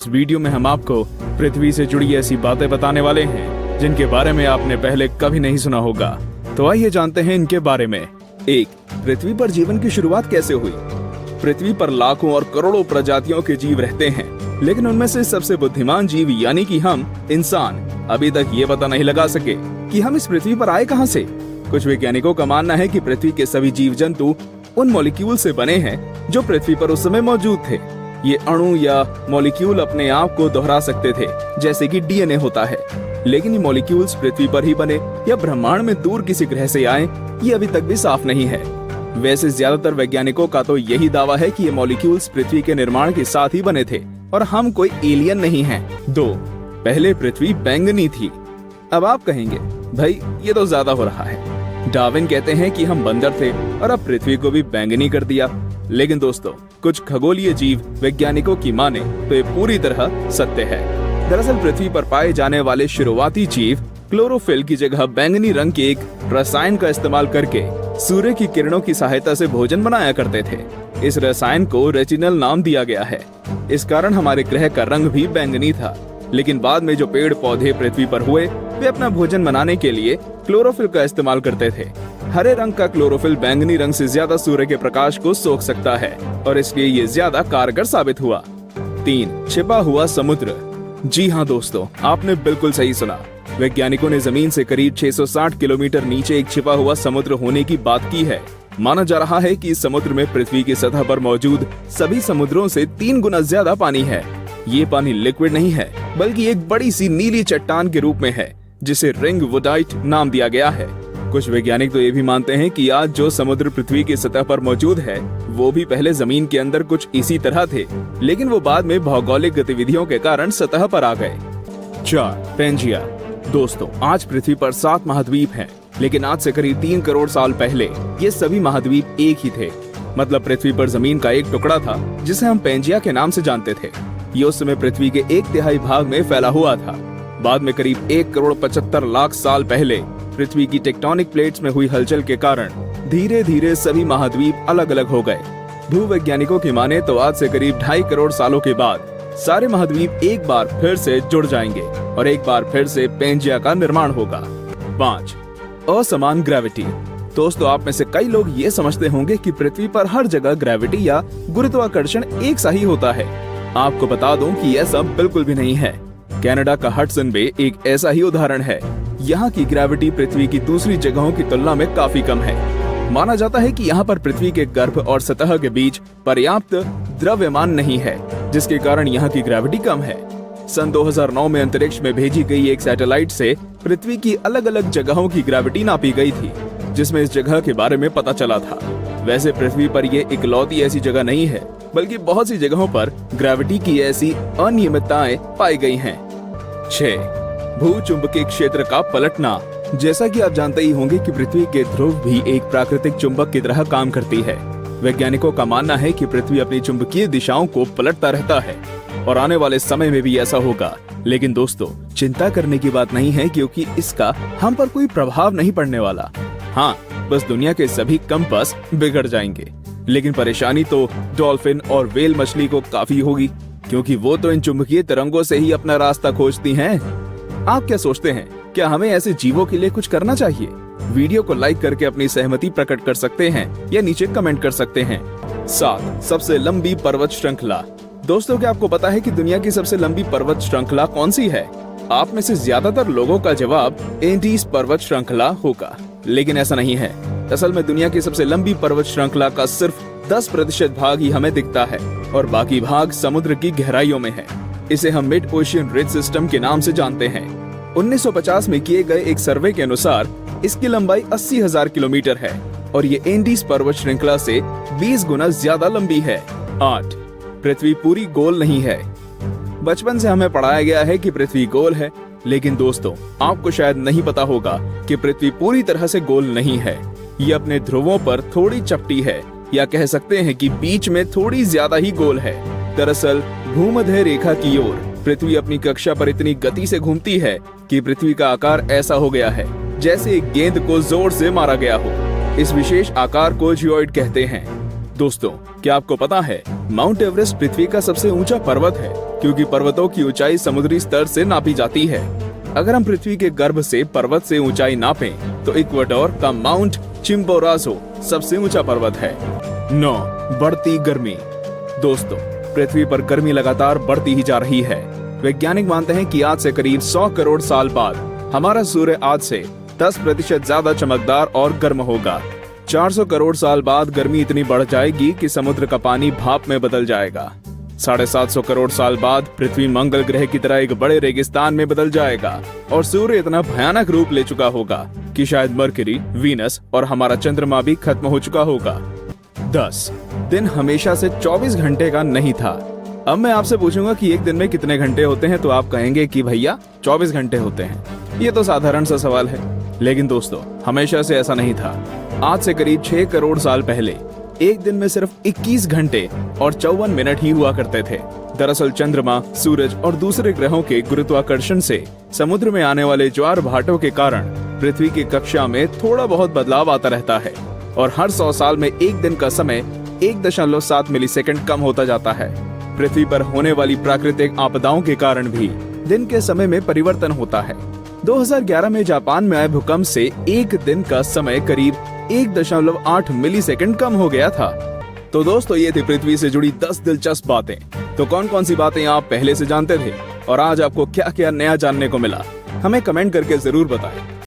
इस वीडियो में हम आपको पृथ्वी से जुड़ी ऐसी बातें बताने वाले हैं जिनके बारे में आपने पहले कभी नहीं सुना होगा। तो आइए जानते हैं इनके बारे में। 1. पृथ्वी पर जीवन की शुरुआत कैसे हुई? पृथ्वी पर लाखों और करोड़ों प्रजातियों के जीव रहते हैं, लेकिन उनमें से सबसे बुद्धिमान जीव यानी कि हम इंसान अभी तक ये पता नहीं लगा सके कि हम इस पृथ्वी पर आए कहां से। कुछ वैज्ञानिकों का मानना है कि पृथ्वी के सभी जीव जंतु उन मॉलिक्यूल से बने हैं जो पृथ्वी पर उस समय मौजूद थे। ये अणु या मॉलिक्यूल अपने आप को दोहरा सकते थे, जैसे कि डीएनए होता है, लेकिन ये मॉलिक्यूल्स पृथ्वी पर ही बने या ब्रह्मांड में दूर किसी ग्रह से आए, ये अभी तक भी साफ नहीं है। वैसे ज्यादातर वैज्ञानिकों का तो यही दावा है कि ये मॉलिक्यूल्स पृथ्वी के निर्माण के साथ ही बने थे और हम कोई एलियन नहीं हैं। 2. पहले पृथ्वी बैंगनी थी। अब आप कहेंगे, भाई ये तो ज्यादा हो रहा है। डार्विन कहते हैं कि हम बंदर थे और अब पृथ्वी को भी बैंगनी कर दिया। लेकिन दोस्तों, कुछ खगोलीय जीव वैज्ञानिकों की माने तो ये पूरी तरह सत्य है। दरअसल पृथ्वी पर पाए जाने वाले शुरुआती जीव क्लोरोफिल की जगह बैंगनी रंग के एक रसायन का इस्तेमाल करके सूर्य की किरणों की सहायता से भोजन बनाया करते थे। इस रसायन को रेटिनल नाम दिया गया है। इस कारण हमारे ग्रह का रंग भी बैंगनी था। लेकिन बाद में जो पेड़ पौधे पृथ्वी पर हुए, वे अपना भोजन बनाने के लिए क्लोरोफिल का इस्तेमाल करते थे। हरे रंग का क्लोरोफिल बैंगनी रंग से ज्यादा सूर्य के प्रकाश को सोख सकता है और इसलिए ये ज्यादा कारगर साबित हुआ। 3. छिपा हुआ समुद्र। जी हाँ दोस्तों, आपने बिल्कुल सही सुना। वैज्ञानिकों ने जमीन से करीब 660 किलोमीटर नीचे एक छिपा हुआ समुद्र होने की बात की है। माना जा रहा है कि इस समुद्र में पृथ्वी की सतह पर मौजूद सभी समुद्रों से 3 गुना ज्यादा पानी है। ये पानी लिक्विड नहीं है, बल्कि एक बड़ी सी नीली चट्टान के रूप में है, जिसे रिंग वुडाइट नाम दिया गया है। कुछ वैज्ञानिक तो ये भी मानते हैं कि आज जो समुद्र पृथ्वी की सतह पर मौजूद है, वो भी पहले जमीन के अंदर कुछ इसी तरह थे, लेकिन वो बाद में भौगोलिक गतिविधियों के कारण सतह पर आ गए। 4. पेंजिया। दोस्तों, आज पृथ्वी पर 7 महाद्वीप हैं, लेकिन आज से करीब 3 करोड़ साल पहले ये सभी महाद्वीप एक ही थे। मतलब पृथ्वी पर जमीन का एक टुकड़ा था जिसे हम पेंजिया के नाम से जानते थे। ये उस समय पृथ्वी के 1/3 भाग में फैला हुआ था। बाद में करीब 1 करोड़ 75 लाख साल पहले पृथ्वी की टेक्टोनिक प्लेट्स में हुई हलचल के कारण धीरे धीरे सभी महाद्वीप अलग अलग हो गए। भूवैज्ञानिकों की माने तो आज से करीब 2.5 करोड़ सालों के बाद सारे महाद्वीप एक बार फिर से जुड़ जाएंगे और एक बार फिर से पेंजिया का निर्माण होगा। 5. असमान ग्रेविटी। दोस्तों, आप में से कई लोग ये समझते होंगे कि पृथ्वी पर हर जगह ग्रेविटी या गुरुत्वाकर्षण एक सा ही होता है। आपको बता दूं कि ऐसा बिल्कुल भी नहीं है। कनाडा का हडसन बे एक ऐसा ही उदाहरण है। यहाँ की ग्रेविटी पृथ्वी की दूसरी जगहों की तुलना में काफी कम है। माना जाता है कि यहाँ पर पृथ्वी के गर्भ और सतह के बीच पर्याप्त द्रव्यमान नहीं है, जिसके कारण यहाँ की ग्रेविटी कम है। सन 2009 में अंतरिक्ष में भेजी गई एक सैटेलाइट से पृथ्वी की अलग अलग जगहों की ग्रेविटी नापी गई थी, जिसमें इस जगह के बारे में पता चला था। वैसे पृथ्वी पर ये इकलौती ऐसी जगह नहीं है, बल्कि बहुत सी जगहों पर ग्रेविटी की ऐसी अनियमितताएं पाई गई हैं। 6. भूचुंबकीय क्षेत्र का पलटना। जैसा कि आप जानते ही होंगे कि पृथ्वी के ध्रुव भी एक प्राकृतिक चुंबक की तरह काम करती है। वैज्ञानिकों का मानना है कि पृथ्वी अपनी चुंबकीय दिशाओं को पलटता रहता है और आने वाले समय में भी ऐसा होगा। लेकिन दोस्तों, चिंता करने की बात नहीं है, क्योंकि इसका हम पर कोई प्रभाव नहीं पड़ने वाला। हाँ, बस दुनिया के सभी कंपास बिगड़ जाएंगे। लेकिन परेशानी तो डॉल्फिन और व्हेल मछली को काफी होगी, क्योंकि वो तो इन चुंबकीय तरंगों से ही अपना रास्ता खोजती हैं। आप क्या सोचते हैं, क्या हमें ऐसे जीवों के लिए कुछ करना चाहिए? वीडियो को लाइक करके अपनी सहमति प्रकट कर सकते हैं या नीचे कमेंट कर सकते हैं। 7. सबसे लंबी पर्वत श्रृंखला। दोस्तों, क्या आपको पता है कि दुनिया की सबसे लंबी पर्वत श्रृंखला कौन सी है? आप में से ज्यादातर लोगों का जवाब एंडीज पर्वत श्रृंखला होगा, लेकिन ऐसा नहीं है। असल में दुनिया की सबसे लंबी पर्वत श्रृंखला का सिर्फ 10% भाग ही हमें दिखता है और बाकी भाग समुद्र की गहराइयों में है। इसे हम मिड ओशियन रिज सिस्टम के नाम से जानते हैं। 1950 में किए गए एक सर्वे के अनुसार इसकी लंबाई 80,000 किलोमीटर है और ये एंडीज पर्वत श्रृंखला से 20 गुना ज्यादा लंबी है। 8. पृथ्वी पूरी गोल नहीं है। बचपन से हमें पढ़ाया गया है कि पृथ्वी गोल है, लेकिन दोस्तों, आपको शायद नहीं पता होगा कि पृथ्वी पूरी तरह से गोल नहीं है। ये अपने ध्रुवों पर थोड़ी चपटी है, या कह सकते हैं कि बीच में थोड़ी ज्यादा ही गोल है। दरअसल भूमध्य रेखा की ओर पृथ्वी अपनी कक्षा पर इतनी गति से घूमती है कि पृथ्वी का आकार ऐसा हो गया है जैसे एक गेंद को जोर से मारा गया हो। इस विशेष आकार को जियोइड कहते हैं। दोस्तों, क्या आपको पता है माउंट एवरेस्ट पृथ्वी का सबसे ऊंचा पर्वत है, क्योंकि पर्वतों की ऊंचाई समुद्री स्तर से नापी जाती है। अगर हम पृथ्वी के गर्भ से पर्वत से ऊंचाई नापें, तो इक्वाडोर का माउंट चिम्बोराजो सबसे ऊंचा पर्वत है। 9. बढ़ती गर्मी। दोस्तों, पृथ्वी पर गर्मी लगातार बढ़ती ही जा रही है। वैज्ञानिक मानते हैं कि आज से करीब 100 करोड़ साल बाद हमारा सूर्य आज से 10% ज्यादा चमकदार और गर्म होगा। 400 करोड़ साल बाद गर्मी इतनी बढ़ जाएगी कि समुद्र का पानी भाप में बदल जाएगा। 750 करोड़ साल बाद पृथ्वी मंगल ग्रह की तरह एक बड़े रेगिस्तान में बदल जाएगा और सूर्य इतना भयानक रूप ले चुका होगा कि शायद मरकरी, वीनस और हमारा चंद्रमा भी खत्म हो चुका होगा। 10. दिन हमेशा से 24 घंटे का नहीं था। अब मैं आपसे पूछूंगा कि एक दिन में कितने घंटे होते हैं, तो आप कहेंगे कि भैया 24 घंटे होते हैं। ये तो साधारण सा सवाल है, लेकिन दोस्तों, हमेशा से ऐसा नहीं था। आज से करीब 6 करोड़ साल पहले एक दिन में सिर्फ 21 घंटे और 54 मिनट ही हुआ करते थे। दरअसल चंद्रमा, सूरज और दूसरे ग्रहों के गुरुत्वाकर्षण से समुद्र में आने वाले ज्वार भाटों के कारण पृथ्वी की कक्षा में थोड़ा बहुत बदलाव आता रहता है और हर 100 साल में एक दिन का समय 1.7 मिलीसेकंड कम होता जाता है। पृथ्वी पर होने वाली प्राकृतिक आपदाओं के कारण भी दिन के समय में परिवर्तन होता है। 2011 में जापान में आए भूकंप से एक दिन का समय करीब 1.8 मिलीसेकंड कम हो गया था। तो दोस्तों, ये थी पृथ्वी से जुड़ी 10 दिलचस्प बातें। तो कौन कौन सी बातें आप पहले से जानते थे और आज आपको क्या क्या नया जानने को मिला, हमें कमेंट करके जरूर बताएं।